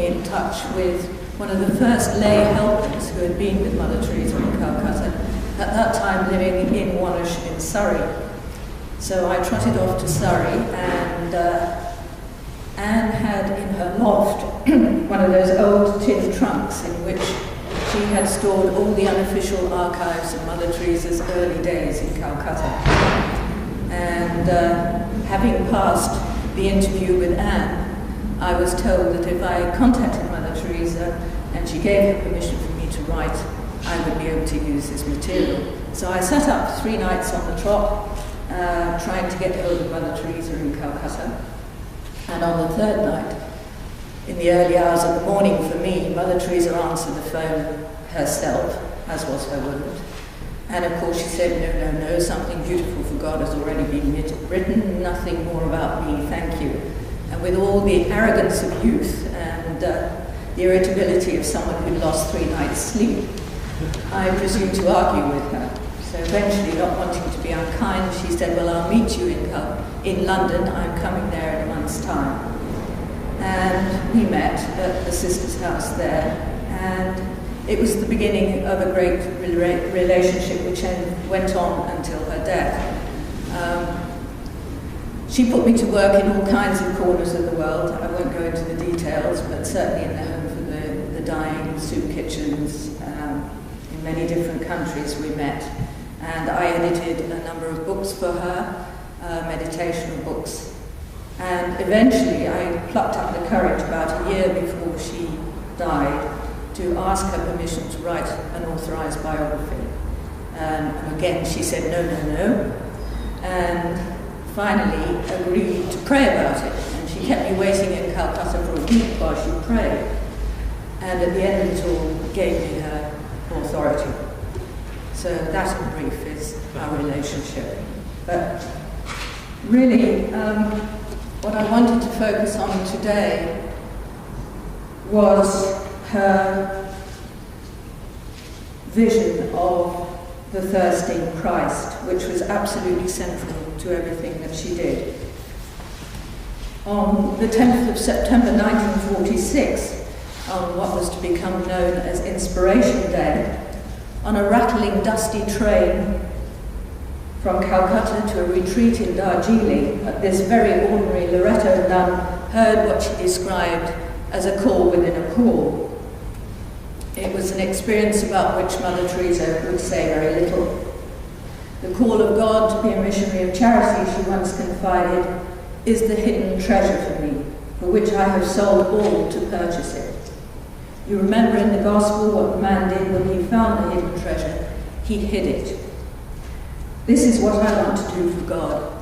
in touch with one of the first lay helpers who had been with Mother Teresa in Calcutta, at that time living in Wonersh in Surrey. So I trotted off to Surrey, and Anne had in her loft one of those old tin trunks in which she had stored all the unofficial archives of Mother Teresa's early days in Calcutta. And having passed the interview with Anne, I was told that if I contacted Mother Teresa and she gave her permission for me to write, I would be able to use this material. So I sat up 3 nights on the trot, trying to get hold of Mother Teresa in Calcutta. And on the 3rd night, in the early hours of the morning for me, Mother Teresa answered the phone herself, as was her wont. And of course she said, no, something beautiful for God has already been written, nothing more about me, thank you. And with all the arrogance of youth and the irritability of someone who'd lost 3 nights' sleep, I presumed to argue with her. So eventually, not wanting to be unkind, she said, well, I'll meet you in London, I'm coming there in a month's time. And we met at the sister's house there, and it was the beginning of a great relationship which went on until her death. She put me to work in all kinds of corners of the world. I won't go into the details, but certainly in the home for the dying, soup kitchens, in many different countries we met. And I edited a number of books for her, meditational books. And eventually I plucked up the courage about a year before she died to ask her permission to write an authorized biography. And again, she said no. And finally agreed to pray about it. And she kept me waiting in Calcutta for a week while she prayed. And at the end of it all, gave me her authority. So that in brief is our relationship. But really, what I wanted to focus on today was her vision of the thirsting Christ, which was absolutely central to everything that she did. On the 10th of September 1946, on what was to become known as Inspiration Day, on a rattling, dusty train from Calcutta to a retreat in Darjeeling, this very ordinary Loreto nun heard what she described as a call within a call. It was an experience about which Mother Teresa would say very little. The call of God to be a missionary of charity, she once confided, is the hidden treasure for me, for which I have sold all to purchase it. You remember in the Gospel what the man did when he found the hidden treasure. He hid it. This is what I want to do for God.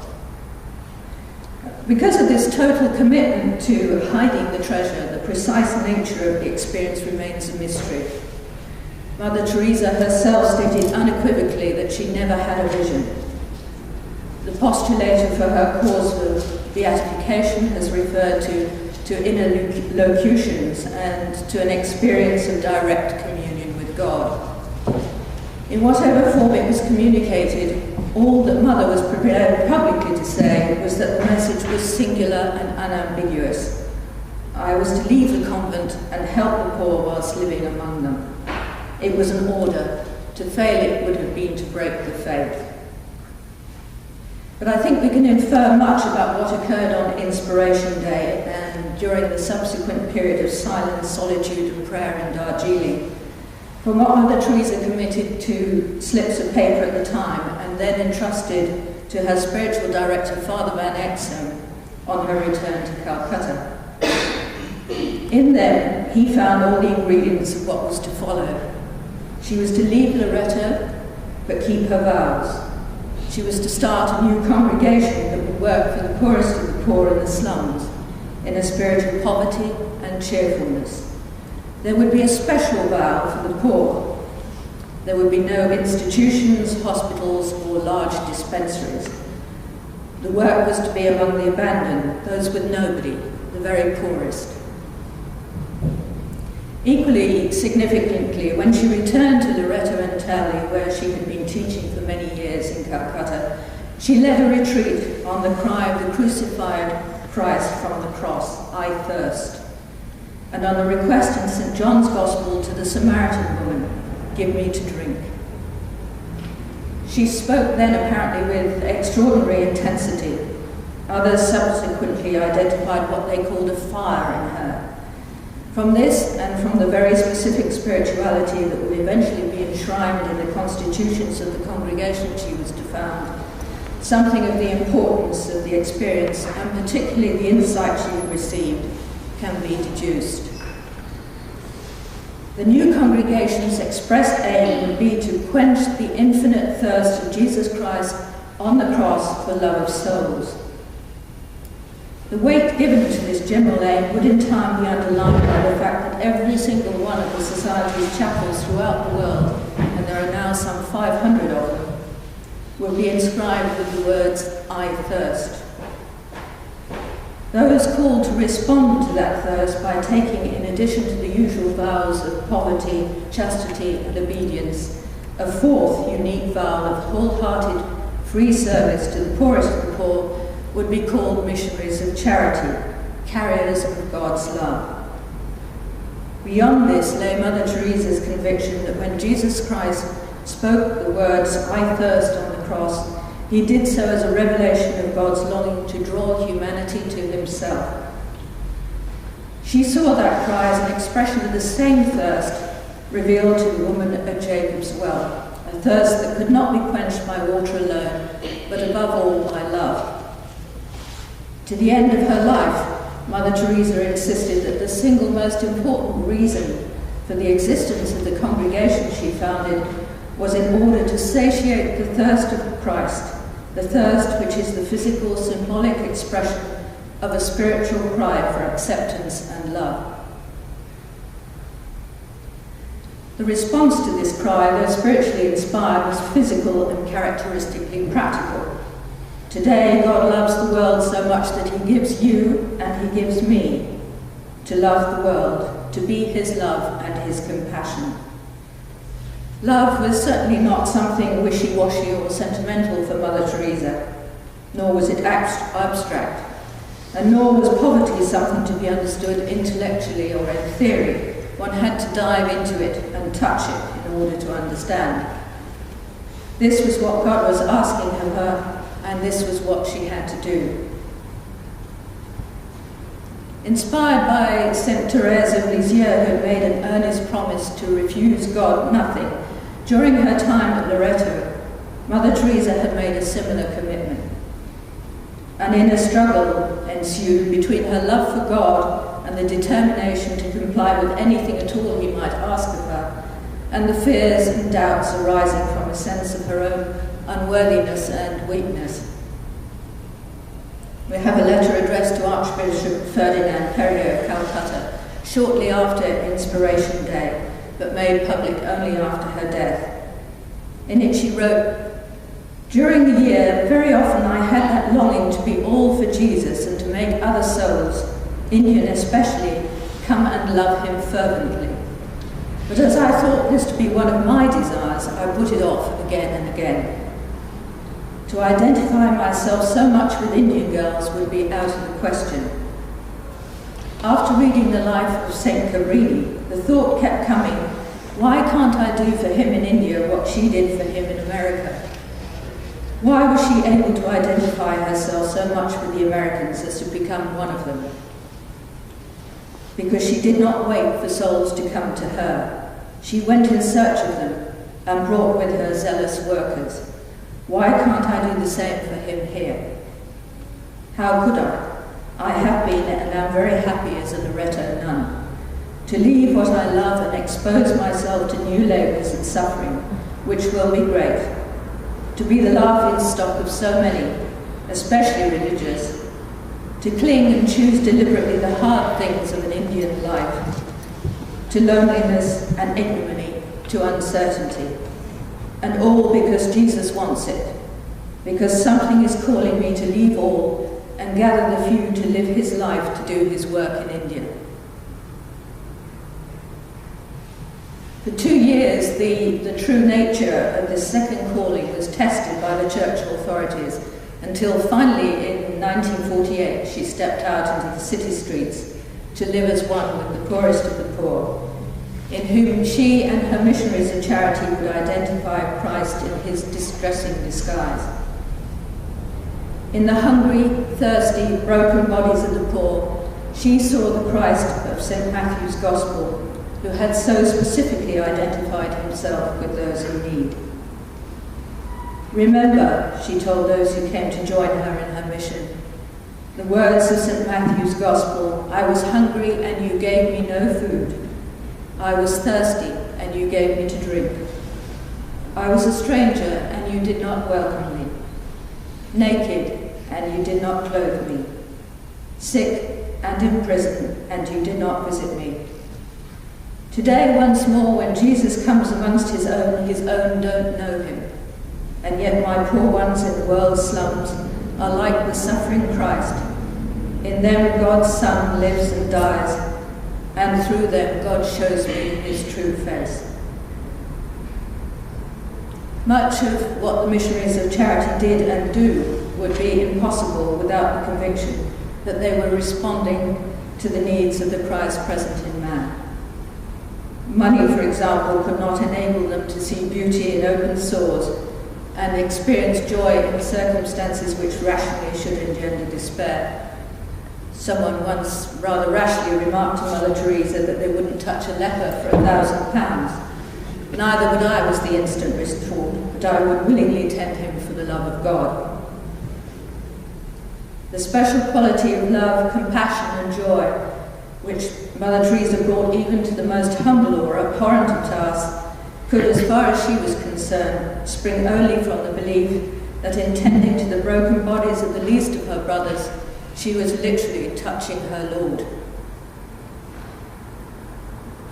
Because of this total commitment to hiding the treasure, the precise nature of the experience remains a mystery. Mother Teresa herself stated unequivocally that she never had a vision. The postulator for her cause of beatification has referred to inner locutions and to an experience of direct communion with God. In whatever form it was communicated, all that Mother was prepared publicly to say was that the message was singular and unambiguous. I was to leave the convent and help the poor whilst living among them. It was an order. To fail it would have been to break the faith. But I think we can infer much about what occurred on Inspiration Day and during the subsequent period of silence, solitude and prayer in Darjeeling from what Mother Teresa committed to slips of paper at the time and then entrusted to her spiritual director, Father Van Exum, on her return to Calcutta. In them, he found all the ingredients of what was to follow. She was to leave Loreto, but keep her vows. She was to start a new congregation that would work for the poorest of the poor in the slums, in a spirit of poverty and cheerfulness. There would be a special vow for the poor. There would be no institutions, hospitals, or large dispensaries. The work was to be among the abandoned, those with nobody, the very poorest. Equally significantly, when she returned to Loreto and Tally, where she had been teaching for many years in Calcutta, she led a retreat on the cry of the crucified Christ from the cross, I thirst. and on the request in St. John's Gospel to the Samaritan woman, "Give me to drink." She spoke then apparently with extraordinary intensity. Others subsequently identified what they called a fire in her. From this, and from the very specific spirituality that would eventually be enshrined in the constitutions of the congregation she was to found, something of the importance of the experience, and particularly the insight she had received, can be deduced. The new congregation's express aim would be to quench the infinite thirst of Jesus Christ on the cross for love of souls. The weight given to this general aim would in time be underlined by the fact that every single one of the Society's chapels throughout the world, and there are now some 500 of them, will be inscribed with the words, "I thirst." Those called to respond to that thirst by taking, in addition to the usual vows of poverty, chastity, and obedience, a fourth unique vow of wholehearted free service to the poorest of the poor, would be called missionaries of charity, carriers of God's love. Beyond this lay Mother Teresa's conviction that when Jesus Christ spoke the words, "I thirst," on the cross, he did so as a revelation of God's longing to draw humanity to himself. She saw that cry as an expression of the same thirst revealed to the woman at Jacob's well, a thirst that could not be quenched by water alone, but above all by love. To the end of her life, Mother Teresa insisted that the single most important reason for the existence of the congregation she founded was in order to satiate the thirst of Christ, the thirst which is the physical, symbolic expression of a spiritual cry for acceptance and love. The response to this cry, though spiritually inspired, was physical and characteristically practical. Today, God loves the world so much that he gives you and he gives me to love the world, to be his love and his compassion. Love was certainly not something wishy-washy or sentimental for Mother Teresa, nor was it abstract, and nor was poverty something to be understood intellectually or in theory. One had to dive into it and touch it in order to understand. This was what God was asking of her, and this was what she had to do. Inspired by St. Teresa of Lisieux, who had made an earnest promise to refuse God nothing, during her time at Loreto, Mother Teresa had made a similar commitment. An inner struggle ensued between her love for God and the determination to comply with anything at all he might ask of her, and the fears and doubts arising from a sense of her own unworthiness and weakness. We have a letter addressed to Archbishop Ferdinand Perrier of Calcutta shortly after Inspiration Day, but made public only after her death. In it she wrote, "During the year, very often I had that longing to be all for Jesus and to make other souls, Indian especially, come and love him fervently. But as I thought this to be one of my desires, I put it off again and again. To identify myself so much with Indian girls would be out of the question. After reading the life of St. Cabrini, the thought kept coming, why can't I do for him in India what she did for him in America? Why was she able to identify herself so much with the Americans as to become one of them? Because she did not wait for souls to come to her. She went in search of them and brought with her zealous workers. Why can't I do the same for him here? How could I? I have been and am very happy as a Loreto nun. To leave what I love and expose myself to new labours and suffering, which will be great. To be the laughing stock of so many, especially religious. To cling and choose deliberately the hard things of an Indian life. To loneliness and ignominy, to uncertainty. And all because Jesus wants it. Because something is calling me to leave all and gather the few to live his life to do his work in India. For 2 years, the true nature of this second calling was tested by the church authorities until finally in 1948 she stepped out into the city streets to live as one with the poorest of the poor, in whom she and her missionaries of charity would identify Christ in his distressing disguise. In the hungry, thirsty, broken bodies of the poor, she saw the Christ of St. Matthew's Gospel, who had so specifically identified himself with those in need. Remember, she told those who came to join her in her mission, the words of St. Matthew's Gospel, "I was hungry and you gave me no food. I was thirsty and you gave me to drink. I was a stranger and you did not welcome me. Naked and you did not clothe me. Sick and in prison and you did not visit me." Today, once more, when Jesus comes amongst his own don't know him. And yet my poor ones in the world's slums are like the suffering Christ. In them God's Son lives and dies, and through them God shows me his true face. Much of what the missionaries of charity did and do would be impossible without the conviction that they were responding to the needs of the Christ present in man. Money, for example, could not enable them to see beauty in open sores and experience joy in circumstances which rationally should engender despair. Someone once rather rashly remarked to Mother Teresa that they wouldn't touch a leper for £1,000. Neither would I, was the instant retort, but I would willingly tend him for the love of God. The special quality of love, compassion and joy, which Mother Teresa brought even to the most humble or abhorrent of tasks, could, as far as she was concerned, spring only from the belief that in tending to the broken bodies of the least of her brothers, she was literally touching her Lord.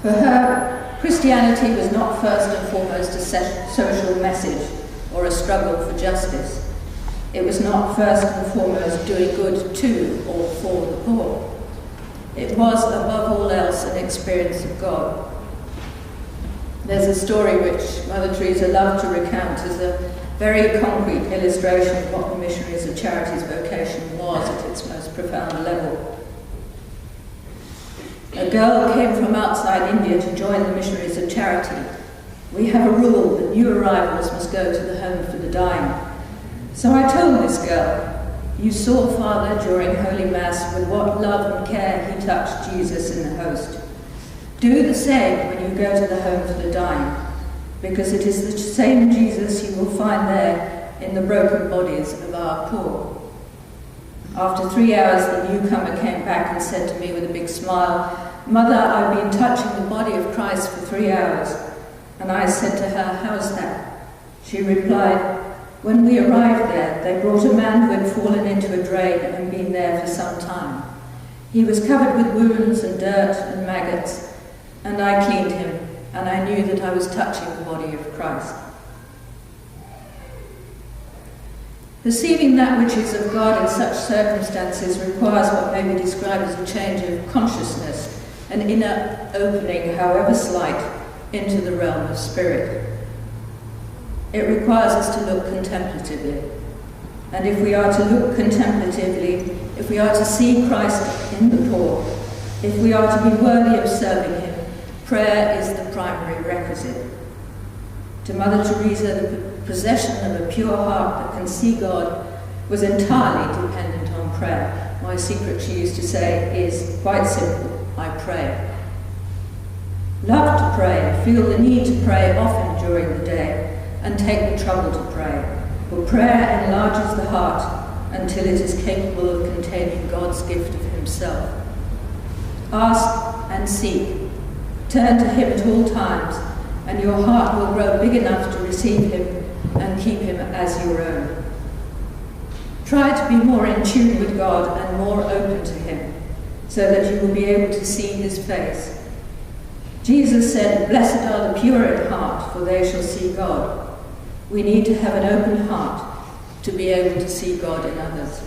For her, Christianity was not first and foremost a social message or a struggle for justice. It was not first and foremost doing good to or for the poor. It was, above all else, an experience of God. There's a story which Mother Teresa loved to recount as a very concrete illustration of what the missionaries of charity's vocation was at its most profound level. A girl came from outside India to join the missionaries of charity. We have a rule that new arrivals must go to the home for the dying. So I told this girl, "You saw Father during Holy Mass with what love and care he touched Jesus in the host. Do the same when you go to the home for the dying, because it is the same Jesus you will find there in the broken bodies of our poor." After 3 hours, the newcomer came back and said to me with a big smile, "Mother, I've been touching the body of Christ for 3 hours." And I said to her, "How's that?" She replied, "When we arrived there, they brought a man who had fallen into a drain and been there for some time. He was covered with wounds and dirt and maggots, and I cleaned him, and I knew that I was touching the body of Christ." Perceiving that which is of God in such circumstances requires what may be described as a change of consciousness, an inner opening, however slight, into the realm of spirit. It requires us to look contemplatively. And if we are to look contemplatively, if we are to see Christ in the poor, if we are to be worthy of serving him, prayer is the primary requisite. To Mother Teresa, the possession of a pure heart that can see God was entirely dependent on prayer. My secret, she used to say, is quite simple: I pray. Love to pray, feel the need to pray often during the day, and take the trouble to pray. For prayer enlarges the heart until it is capable of containing God's gift of himself. Ask and seek. Turn to him at all times, and your heart will grow big enough to receive him and keep him as your own. Try to be more in tune with God and more open to him, so that you will be able to see his face. Jesus said, "Blessed are the pure in heart, for they shall see God." We need to have an open heart to be able to see God in others.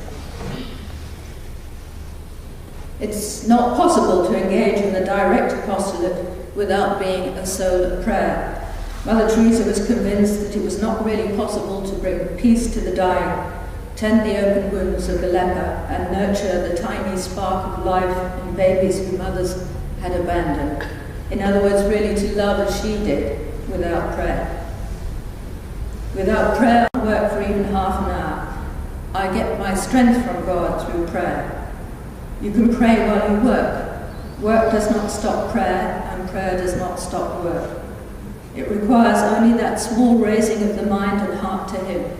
It's not possible to engage in the direct apostolate without being a soul of prayer. Mother Teresa was convinced that it was not really possible to bring peace to the dying tend the open wounds of the leper, and nurture the tiny spark of life in babies whom others had abandoned. In other words, really to love as she did, without prayer. Without prayer, I work for even half an hour. I get my strength from God through prayer. You can pray while you work. Work does not stop prayer, and prayer does not stop work. It requires only that small raising of the mind and heart to Him.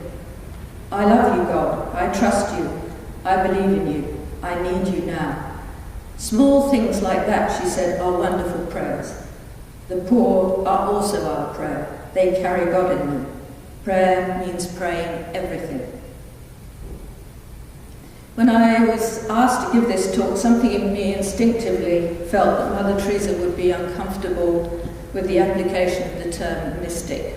I love you, God. I trust you. I believe in you. I need you now. Small things like that, she said, are wonderful prayers. The poor are also our prayer. They carry God in them. Prayer means praying everything. When I was asked to give this talk, something in me instinctively felt that Mother Teresa would be uncomfortable with the application of the term mystic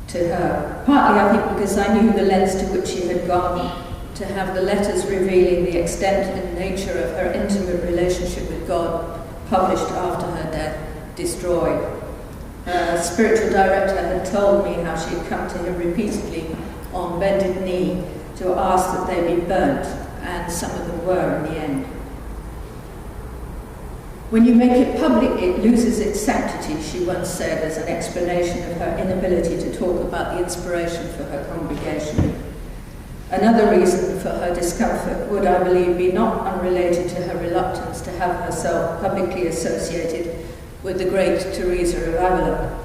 to her. Partly, I think, because I knew the lengths to which she had gone to have the letters revealing the extent and nature of her intimate relationship with God, published after her death, destroyed. Her spiritual director had told me how she had come to him repeatedly on bended knee to ask that they be burnt, and some of them were in the end. When you make it public, it loses its sanctity, she once said, as an explanation of her inability to talk about the inspiration for her congregation. Another reason for her discomfort would, I believe, be not unrelated to her reluctance to have herself publicly associated with the great Teresa of Avila.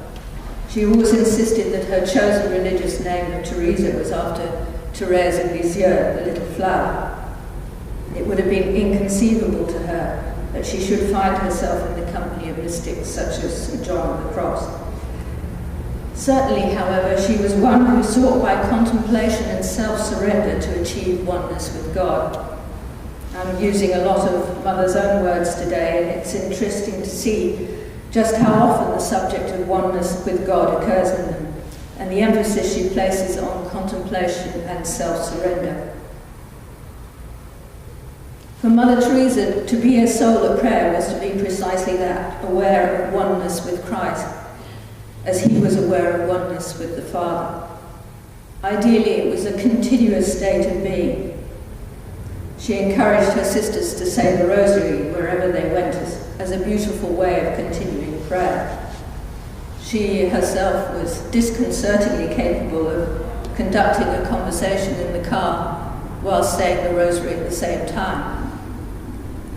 She always insisted that her chosen religious name of Teresa was after Thérèse of Lisieux, the little flower. It would have been inconceivable to her that she should find herself in the company of mystics such as St. John of the Cross. Certainly, however, she was one who sought by contemplation and self-surrender to achieve oneness with God. I'm using a lot of Mother's own words today, and it's interesting to see just how often the subject of oneness with God occurs in them, and the emphasis she places on contemplation and self-surrender. For Mother Teresa, to be a soul of prayer was to be precisely that, aware of oneness with Christ, as he was aware of oneness with the Father. Ideally, it was a continuous state of being. She encouraged her sisters to say the Rosary wherever they went as a beautiful way of continuing prayer. She herself was disconcertingly capable of conducting a conversation in the car while saying the Rosary at the same time.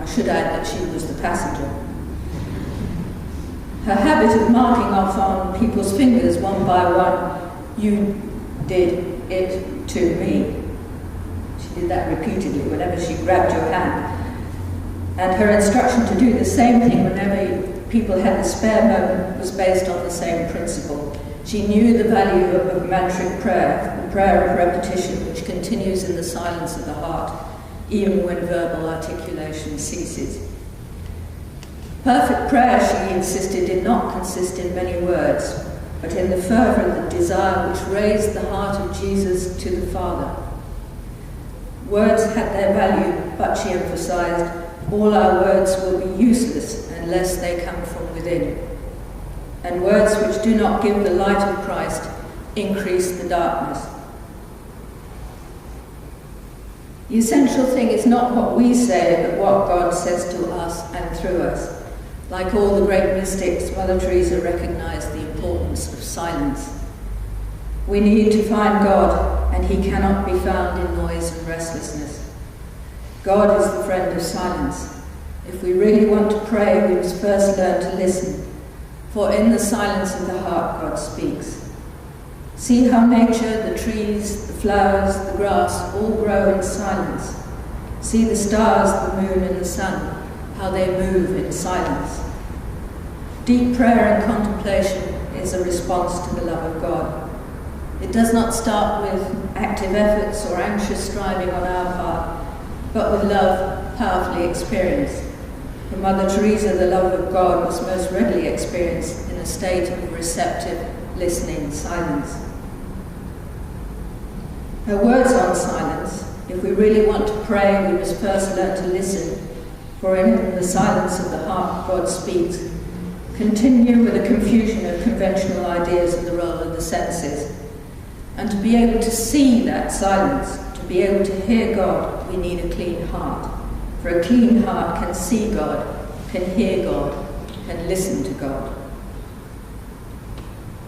I should add that she was the passenger. Her habit of marking off on people's fingers one by one, "You did it to me." She did that repeatedly whenever she grabbed your hand. And her instruction to do the same thing whenever people had a spare moment was based on the same principle. She knew the value of mantric prayer, the prayer of repetition which continues in the silence of the heart, even when verbal articulation ceases. Perfect prayer, she insisted, did not consist in many words, but in the fervour and the desire which raised the heart of Jesus to the Father. Words had their value, but she emphasised, all our words will be useless unless they come from within. And words which do not give the light of Christ increase the darkness. The essential thing is not what we say, but what God says to us and through us. Like all the great mystics, Mother Teresa recognised the importance of silence. We need to find God, and he cannot be found in noise and restlessness. God is the friend of silence. If we really want to pray, we must first learn to listen, for in the silence of the heart God speaks. See how nature, the trees, the flowers, the grass, all grow in silence. See the stars, the moon and the sun, how they move in silence. Deep prayer and contemplation is a response to the love of God. It does not start with active efforts or anxious striving on our part, but with love powerfully experienced. For Mother Teresa, the love of God was most readily experienced in a state of receptive, listening silence. Her words on silence: if we really want to pray, we must first learn to listen, for in the silence of the heart God speaks. Continue with a confusion of conventional ideas of the role of the senses, and to be able to see that silence, to be able to hear God, we need a clean heart. For a clean heart can see God, can hear God, can listen to God.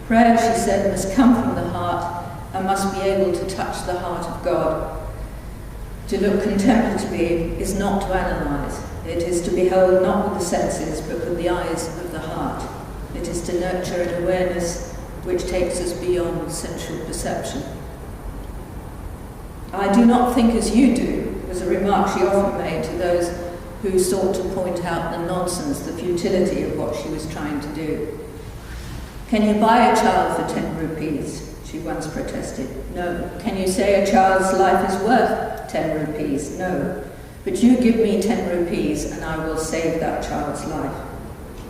Prayer, she said, must come from the heart and must be able to touch the heart of God. To look contemplatively is not to analyse. It is to behold not with the senses, but with the eyes of the heart. It is to nurture an awareness which takes us beyond sensual perception. I do not think as you do, was a remark she often made to those who sought to point out the nonsense, the futility of what she was trying to do. Can you buy a child for 10 rupees? She once protested. No. Can you say a child's life is worth 10 rupees? No. But you give me 10 rupees and I will save that child's life.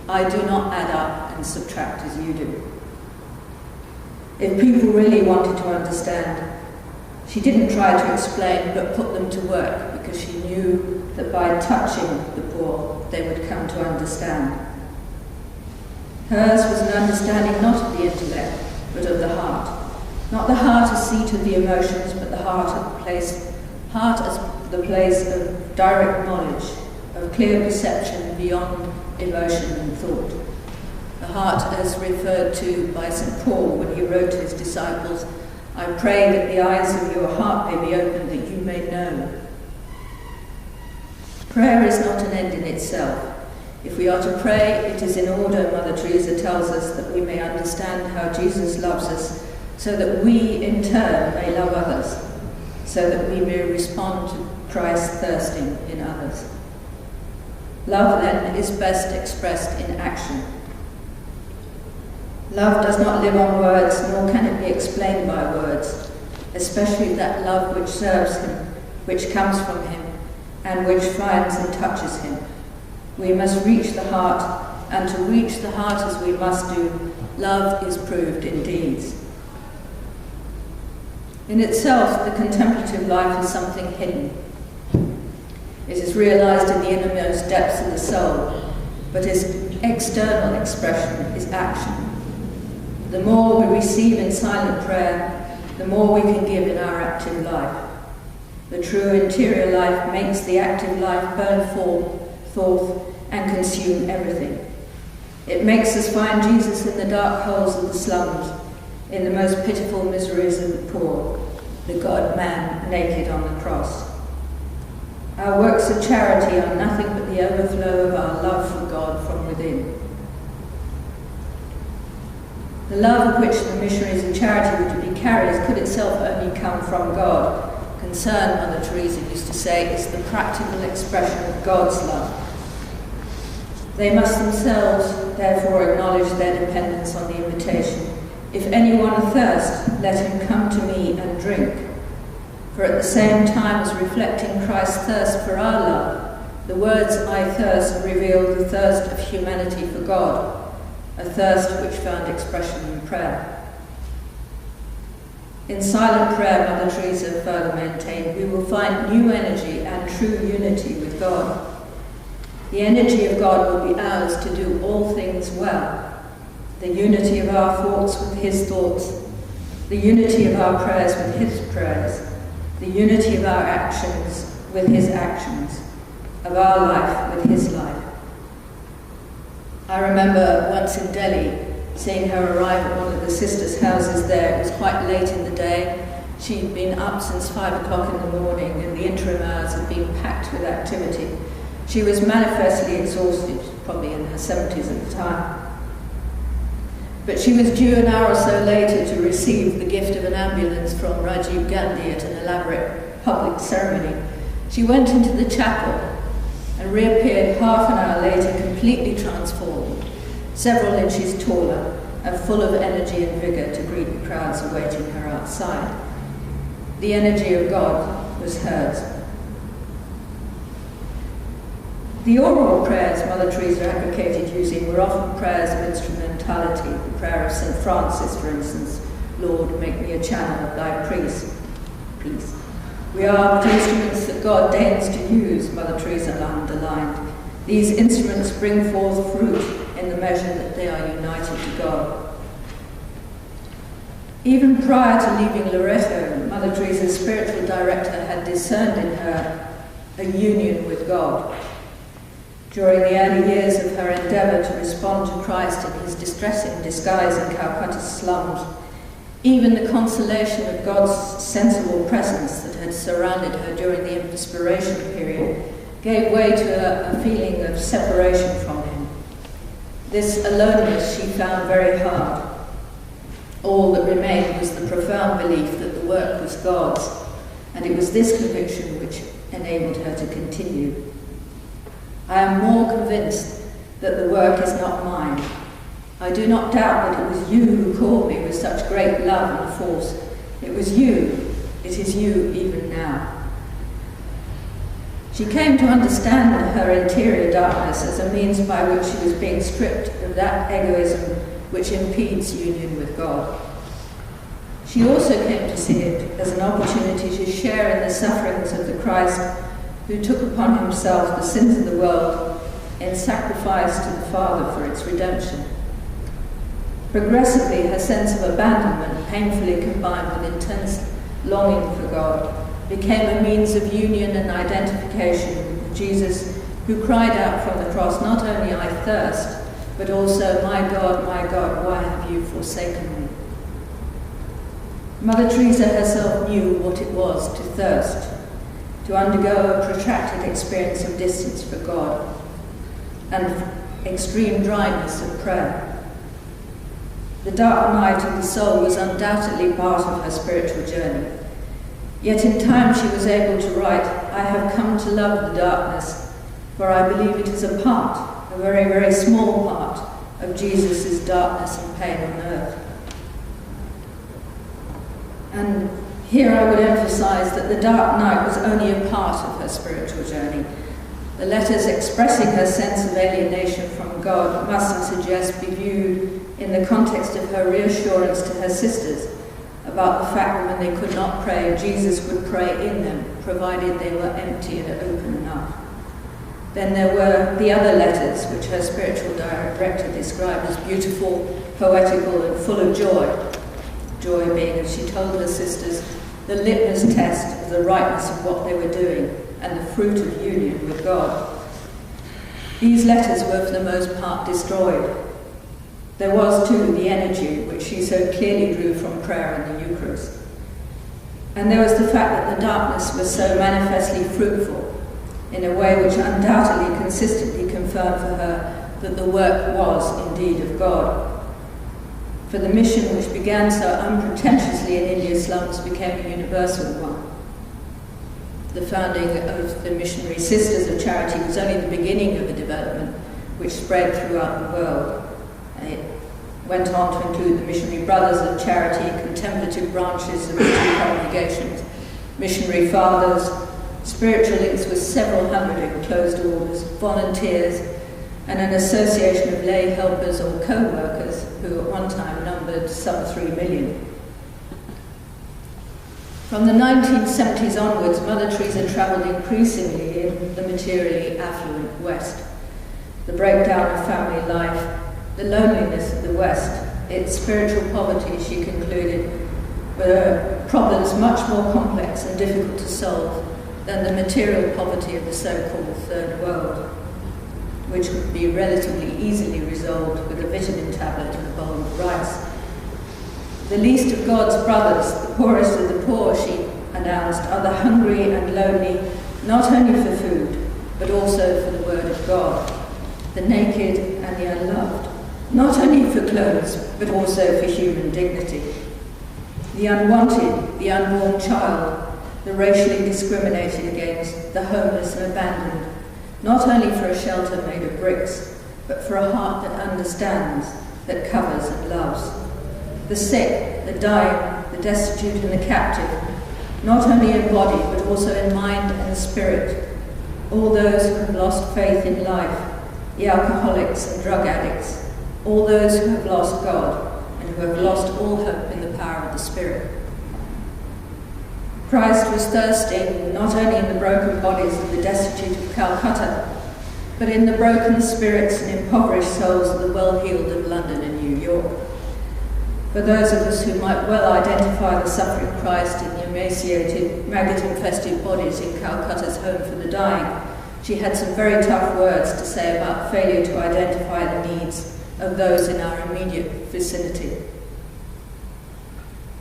I do not add up and subtract as you do. If people really wanted to understand, she didn't try to explain but put them to work, because she knew that by touching the poor they would come to understand. Hers was an understanding not of the intellect but of the heart. Not the heart as seat of the emotions, but the heart as the place of direct knowledge, of clear perception beyond emotion and thought. The heart as referred to by St. Paul when he wrote to his disciples, I pray that the eyes of your heart may be opened, that you may know. Prayer is not an end in itself. If we are to pray, it is in order, Mother Teresa tells us, that we may understand how Jesus loves us, so that we in turn may love others, so that we may respond to Christ thirsting in others. Love, then, is best expressed in action. Love does not live on words, nor can it be explained by words, especially that love which serves him, which comes from him, and which finds and touches him. We must reach the heart, and to reach the heart as we must do, love is proved in deeds. In itself, the contemplative life is something hidden. It is realized in the innermost depths of the soul, but its external expression is action. The more we receive in silent prayer, the more we can give in our active life. The true interior life makes the active life burn forth and consume everything. It makes us find Jesus in the dark holes of the slums, in the most pitiful miseries of the poor, the God-man naked on the cross. Our works of charity are nothing but the overflow of our love for God from within. The love of which the missionaries and charity were to be carriers could itself only come from God. Concern, Mother Teresa used to say, is the practical expression of God's love. They must themselves, therefore, acknowledge their dependence on the invitation. If anyone athirst, let him come to me and drink. For at the same time as reflecting Christ's thirst for our love, the words I thirst reveal the thirst of humanity for God, a thirst which found expression in prayer. In silent prayer, Mother Teresa further maintained, we will find new energy and true unity with God. The energy of God will be ours to do all things well. The unity of our thoughts with his thoughts, the unity of our prayers with his prayers, the unity of our actions with his actions, of our life with his life. I remember once in Delhi seeing her arrive at one of the sisters' houses there. It was quite late in the day. She'd been up since 5 o'clock in the morning, and the interim hours had been packed with activity. She was manifestly exhausted, probably in her 70s at the time. But she was due an hour or so later to receive the gift of an ambulance from Rajiv Gandhi at an elaborate public ceremony. She went into the chapel and reappeared half an hour later completely transformed, several inches taller and full of energy and vigour to greet the crowds awaiting her outside. The energy of God was hers. The oral prayers Mother Teresa advocated using were often prayers of instrumentality. The prayer of St. Francis, for instance, Lord, make me a channel of thy peace. We are but instruments that God deigns to use, Mother Teresa underlined. These instruments bring forth fruit in the measure that they are united to God. Even prior to leaving Loreto, Mother Teresa's spiritual director had discerned in her a union with God. During the early years of her endeavour to respond to Christ in his distressing disguise in Calcutta's slums, even the consolation of God's sensible presence that had surrounded her during the inspiration period gave way to a feeling of separation from him. This aloneness she found very hard. All that remained was the profound belief that the work was God's, and it was this conviction which enabled her to continue. I am more convinced that the work is not mine. I do not doubt that it was you who called me with such great love and force. It was you. It is you even now. She came to understand her interior darkness as a means by which she was being stripped of that egoism which impedes union with God. She also came to see it as an opportunity to share in the sufferings of the Christ who took upon himself the sins of the world in sacrifice to the Father for its redemption. Progressively, her sense of abandonment, painfully combined with intense longing for God, became a means of union and identification with Jesus, who cried out from the cross, not only "I thirst," but also, my God, why have you forsaken me?" Mother Teresa herself knew what it was to thirst, to undergo a protracted experience of distance for God, and extreme dryness of prayer. The dark night of the soul was undoubtedly part of her spiritual journey. Yet in time she was able to write, "I have come to love the darkness, for I believe it is a part, a very, very small part, of Jesus' darkness and pain on earth." And here I would emphasize that the dark night was only a part of her spiritual journey. The letters expressing her sense of alienation from God must, I suggest, be viewed in the context of her reassurance to her sisters about the fact that when they could not pray, Jesus would pray in them, provided they were empty and open enough. Then there were the other letters, which her spiritual director described as beautiful, poetical, and full of joy. Joy being, as she told her sisters, the litmus test of the rightness of what they were doing and the fruit of union with God. These letters were for the most part destroyed. There was, too, the energy which she so clearly drew from prayer and the Eucharist. And there was the fact that the darkness was so manifestly fruitful, in a way which undoubtedly consistently confirmed for her that the work was indeed of God. For the mission which began so unpretentiously in India's slums became a universal one. The founding of the Missionary Sisters of Charity was only the beginning of a development which spread throughout the world. It went on to include the Missionary Brothers of Charity, contemplative branches of the two congregations, missionary fathers, spiritual links with several hundred enclosed orders, volunteers, and an association of lay helpers or co-workers who at one time numbered some 3 million. From the 1970s onwards, Mother Teresa travelled increasingly in the materially affluent West. The breakdown of family life, the loneliness of the West, its spiritual poverty, she concluded, were problems much more complex and difficult to solve than the material poverty of the so-called Third World, which could be relatively easily resolved with a vitamin tablet and a bowl of rice. The least of God's brothers, the poorest of the poor, she announced, are the hungry and lonely, not only for food, but also for the word of God, the naked and the unloved, not only for clothes, but also for human dignity, the unwanted, the unborn child, the racially discriminated against, the homeless and abandoned, not only for a shelter made of bricks, but for a heart that understands, that covers and loves. The sick, the dying, the destitute and the captive, not only in body, but also in mind and spirit. All those who have lost faith in life, the alcoholics and drug addicts, all those who have lost God and who have lost all hope in the power of the Spirit. Christ was thirsting not only in the broken bodies of the destitute of Calcutta, but in the broken spirits and impoverished souls of the well-heeled of London and New York. For those of us who might well identify the suffering Christ in the emaciated, maggot-infested bodies in Calcutta's home for the dying, she had some very tough words to say about failure to identify the needs of those in our immediate vicinity.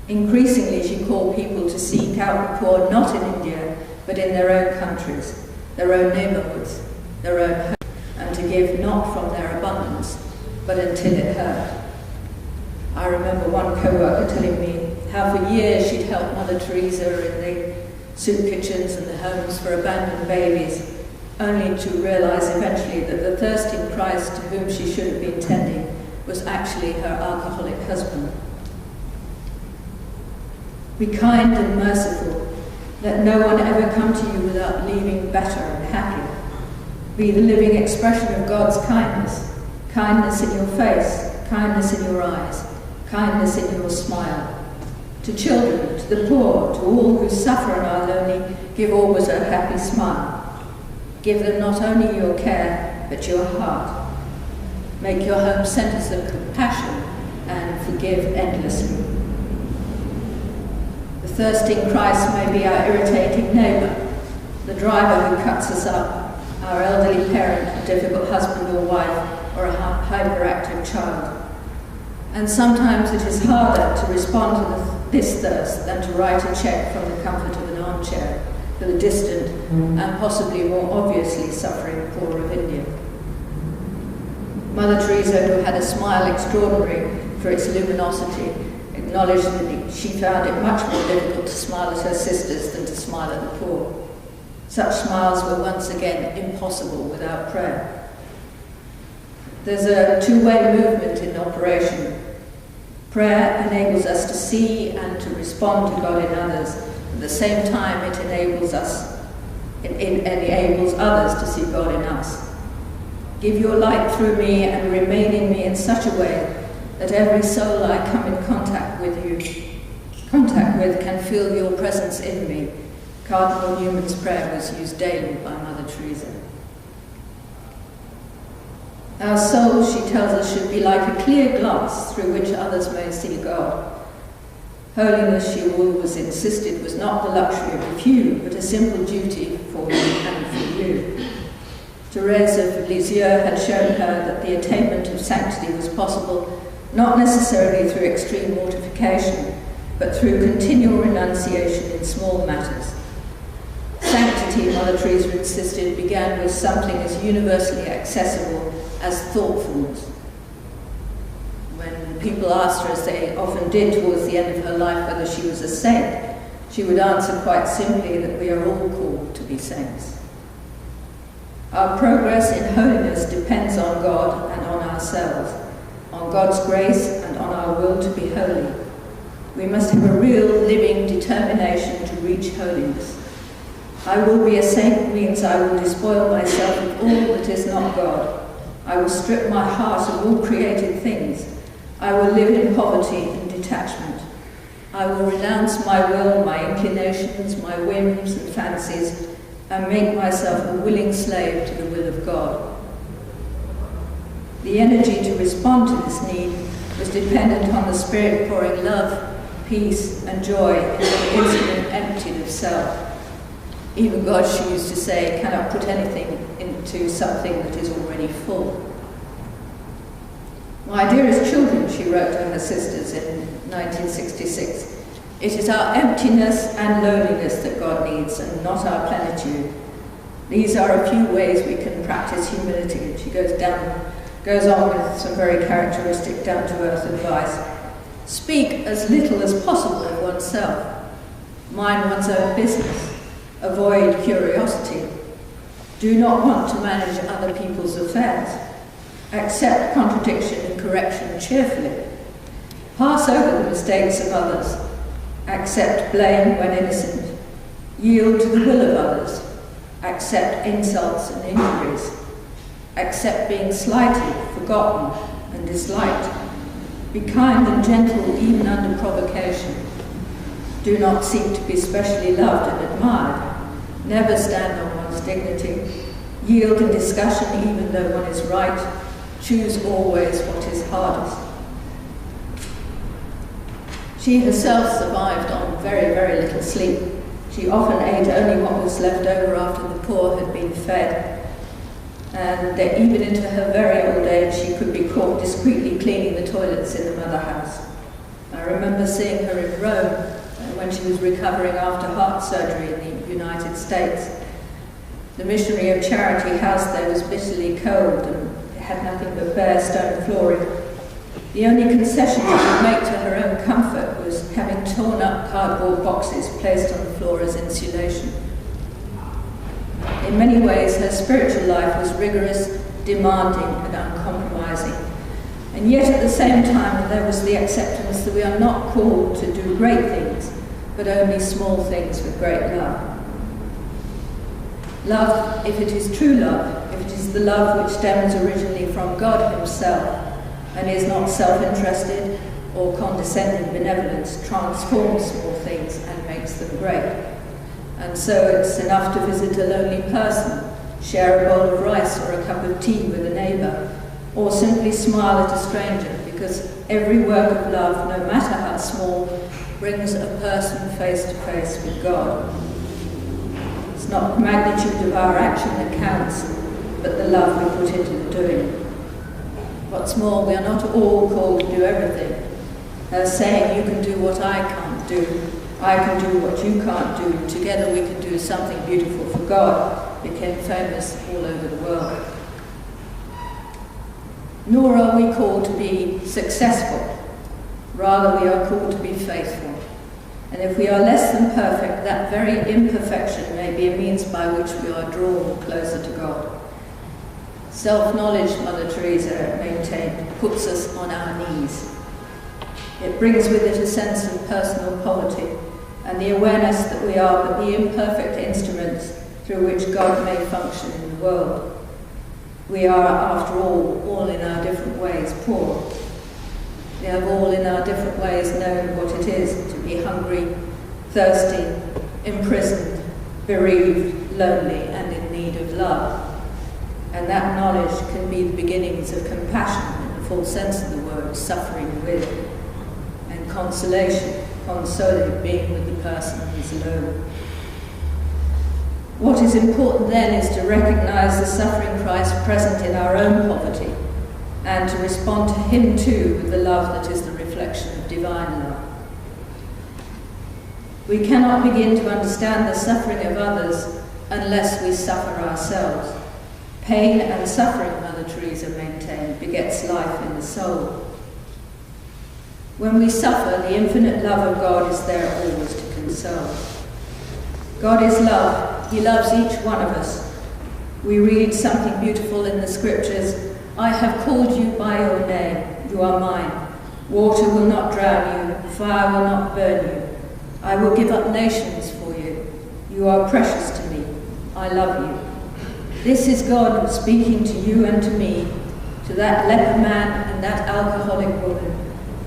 Increasingly, she called people to seek out the poor not in India, but in their own countries, their own neighbourhoods, their own homes, and to give not from their abundance, but until it hurt. I remember one co-worker telling me how for years she'd helped Mother Teresa in the soup kitchens and the homes for abandoned babies, only to realise eventually that the thirsting Christ to whom she should have been tending was actually her alcoholic husband. Be kind and merciful. Let no one ever come to you without leaving better and happier. Be the living expression of God's kindness. Kindness in your face, kindness in your eyes, kindness in your smile. To children, to the poor, to all who suffer and are lonely, give always a happy smile. Give them not only your care, but your heart. Make your home centres of compassion and forgive endlessly. The thirsting Christ may be our irritating neighbour, the driver who cuts us up, our elderly parent, a difficult husband or wife, or a hyperactive child. And sometimes it is harder to respond to this thirst than to write a cheque from the comfort of an armchair for the distant and possibly more obviously suffering poor of India. Mother Teresa, who had a smile extraordinary for its luminosity, acknowledged that she found it much more difficult to smile at her sisters than to smile at the poor. Such smiles were once again impossible without prayer. There's a two-way movement in operation. Prayer enables us to see and to respond to God in others. At the same time, it enables others to see God in us. Give your light through me and remain in me in such a way that every soul I come in contact with can feel your presence in me. Cardinal Newman's prayer was used daily by Mother Teresa. Our souls, she tells us, should be like a clear glass through which others may see God. Holiness, she always insisted, was not the luxury of a few, but a simple duty for me and for you. Teresa of Lisieux had shown her that the attainment of sanctity was possible not necessarily through extreme mortification, but through continual renunciation in small matters. Sanctity, Mother Teresa insisted, began with something as universally accessible as thoughtfulness. When people asked her, as they often did towards the end of her life, whether she was a saint, she would answer quite simply that we are all called to be saints. Our progress in holiness depends on God and on ourselves, on God's grace and on our will to be holy. We must have a real living determination to reach holiness. I will be a saint means I will despoil myself of all that is not God. I will strip my heart of all created things. I will live in poverty and detachment. I will renounce my will, my inclinations, my whims and fancies, and make myself a willing slave to the will of God. The energy to respond to this need was dependent on the Spirit pouring love, peace and joy into the instant emptied of self. Even God, she used to say, cannot put anything into something that is already full. My dearest children, she wrote to her sisters in 1966, it is our emptiness and loneliness that God needs, and not our plenitude. These are a few ways we can practice humility. And she goes on with some very characteristic down-to-earth advice. Speak as little as possible of oneself. Mind one's own business. Avoid curiosity. Do not want to manage other people's affairs. Accept contradiction and correction cheerfully. Pass over the mistakes of others. Accept blame when innocent. Yield to the will of others. Accept insults and injuries. Accept being slighted, forgotten, and disliked. Be kind and gentle even under provocation. Do not seek to be specially loved and admired. Never stand on one's dignity. Yield in discussion even though one is right. Choose always what is hardest. She herself survived on very, very little sleep. She often ate only what was left over after the poor had been fed. And even into her very old age, she could be caught discreetly cleaning the toilets in the mother house. I remember seeing her in Rome when she was recovering after heart surgery in the United States. The missionary of charity house there was bitterly cold and had nothing but bare stone flooring. The only concession she could make to her own comfort was having torn up cardboard boxes placed on the floor as insulation. In many ways, her spiritual life was rigorous, demanding, and uncompromising. And yet at the same time, there was the acceptance that we are not called to do great things, but only small things with great love. Love, if it is true love, if it is the love which stems originally from God himself, and is not self-interested or condescending benevolence, transforms small things and makes them great. And so it's enough to visit a lonely person, share a bowl of rice or a cup of tea with a neighbour, or simply smile at a stranger, because every work of love, no matter how small, brings a person face to face with God. It's not the magnitude of our action that counts, but the love we put into the doing. What's more, we are not all called to do everything. Saying, you can do what I can't do, I can do what you can't do, together we can do something beautiful for God, became famous all over the world. Nor are we called to be successful, rather we are called to be faithful. And if we are less than perfect, that very imperfection may be a means by which we are drawn closer to God. Self-knowledge, Mother Teresa maintained, puts us on our knees. It brings with it a sense of personal poverty and the awareness that we are but the imperfect instruments through which God may function in the world. We are, after all in our different ways poor. We have all in our different ways known what it is to be hungry, thirsty, imprisoned, bereaved, lonely, and in need of love. And that knowledge can be the beginnings of compassion in the full sense of the word, suffering with, and consolation, consoling, being with the person who is alone. What is important then is to recognize the suffering Christ present in our own poverty, and to respond to him too with the love that is the reflection of divine love. We cannot begin to understand the suffering of others unless we suffer ourselves. Pain and suffering, Mother Teresa maintained, begets life in the soul. When we suffer, the infinite love of God is there always to console. God is love. He loves each one of us. We read something beautiful in the scriptures. I have called you by your name. You are mine. Water will not drown you. Fire will not burn you. I will give up nations for you. You are precious to me. I love you. This is God speaking to you and to me, to that leper man and that alcoholic woman,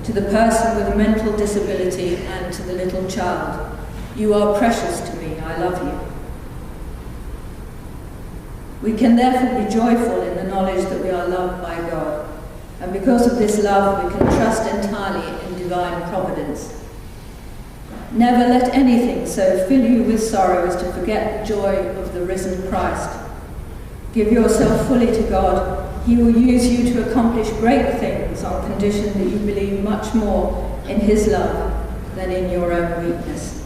to the person with a mental disability and to the little child. You are precious to me. I love you. We can therefore be joyful in the knowledge that we are loved by God, and because of this love we can trust entirely in divine providence. Never let anything so fill you with sorrow as to forget the joy of the risen Christ. Give yourself fully to God. He will use you to accomplish great things on condition that you believe much more in his love than in your own weakness.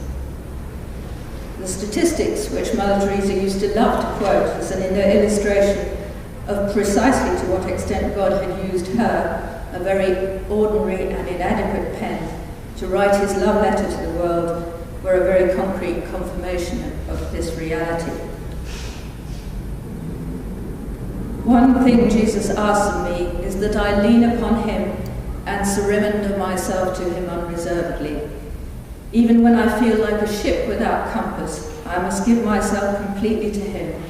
The statistics which Mother Teresa used to love to quote as an illustration of precisely to what extent God had used her, a very ordinary and inadequate pen, to write his love letter to the world, were a very concrete confirmation of this reality. One thing Jesus asks of me is that I lean upon him and surrender myself to him unreservedly. Even when I feel like a ship without compass, I must give myself completely to him.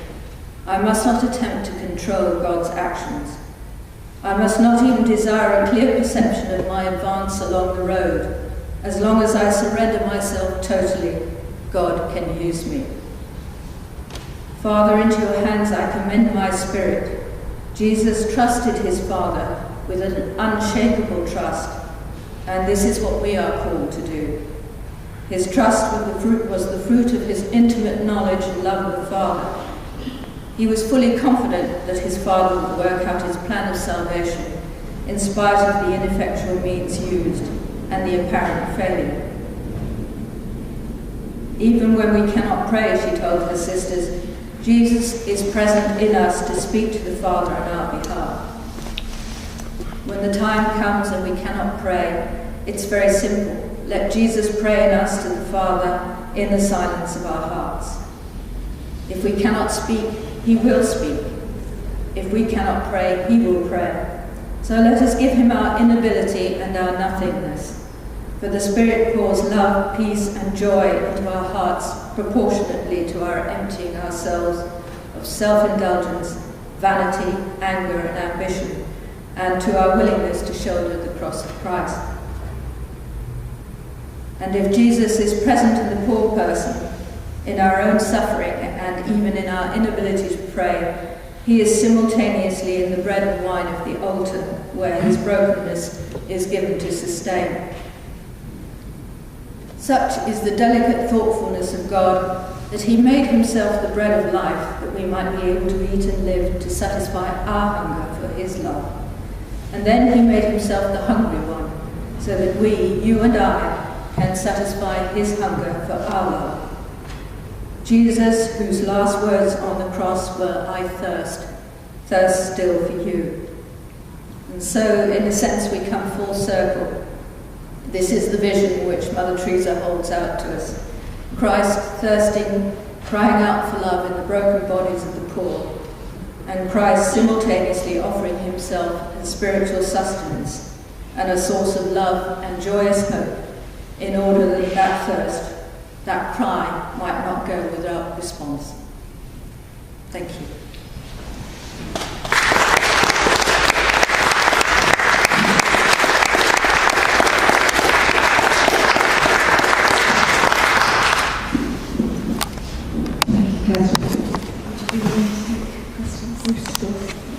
I must not attempt to control God's actions. I must not even desire a clear perception of my advance along the road. As long as I surrender myself totally, God can use me. Father, into your hands I commend my spirit. Jesus trusted his Father with an unshakable trust. And this is what we are called to do. His trust was the fruit of his intimate knowledge and love of the Father. He was fully confident that his Father would work out his plan of salvation in spite of the ineffectual means used and the apparent failure. Even when we cannot pray, she told her sisters, Jesus is present in us to speak to the Father on our behalf. When the time comes and we cannot pray, it's very simple. Let Jesus pray in us to the Father in the silence of our hearts. If we cannot speak, he will speak. If we cannot pray, he will pray. So let us give him our inability and our nothingness. For the Spirit pours love, peace, and joy into our hearts proportionately to our emptying ourselves of self-indulgence, vanity, anger, and ambition, and to our willingness to shoulder the cross of Christ. And if Jesus is present in the poor person, in our own suffering, and even in our inability to pray, he is simultaneously in the bread and wine of the altar, where his brokenness is given to sustain. Such is the delicate thoughtfulness of God that he made himself the bread of life, that we might be able to eat and live to satisfy our hunger for his love. And then he made himself the hungry one, so that we, you and I, can satisfy his hunger for our love. Jesus, whose last words on the cross were, I thirst still for you. And so, in a sense, we come full circle. This is the vision which Mother Teresa holds out to us. Christ thirsting, crying out for love in the broken bodies of the poor, and Christ simultaneously offering himself as spiritual sustenance and a source of love and joyous hope, in order that that thirst, that cry, might not go without response. Thank you. Thank you, Catherine. Would you be willing to take questions?